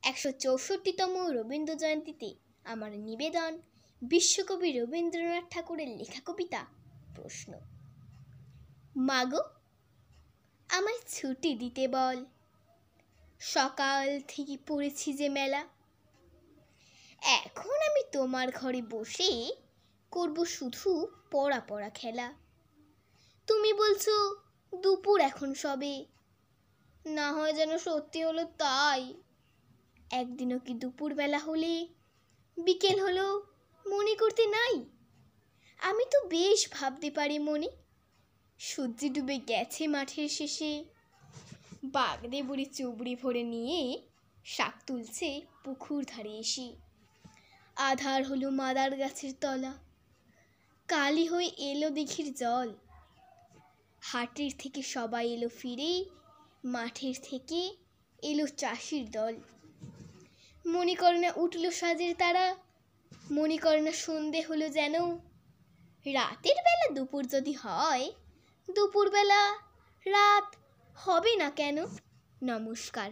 164তম রবীন্দ্র জয়ন্তীতে আমার নিবেদন বিশ্বকবি রবীন্দ্রনাথ ঠাকুরের লেখা কবিতা প্রশ্ন। মাগো, আমায় ছুটি দিতে বল, সকাল থেকে পড়েছি যে মেলা। এখন আমি তোমার ঘরে বসে করব শুধু পড়া পড়া খেলা। তুমি বলছো দুপুর এখন সবে, না হয় যেন সত্যি হলো তাই। একদিনও কি দুপুর বেলা হলে বিকেল হলো মনে করতে নাই? আমি তো বেশ ভাবতে পারি মনে, সূর্য ডুবে গেছে মাঠের শেষে, বাগদে বুড়ি চুবড়ি ভরে নিয়ে শাক তুলছে পুকুর ধারে এসে। আধার হলো মাদার গাছের তলা, কালি হয়ে এলো দিঘির জল। হাটের থেকে সবাই এলো ফিরে, মাঠের থেকে এলো চাষির দল। মনে করে না উঠল সাজের তারা, মনে করে না সন্ধে হলো যেন। রাতের বেলা দুপুর যদি হয়, দুপুরবেলা রাত হবে না কেন? নমস্কার।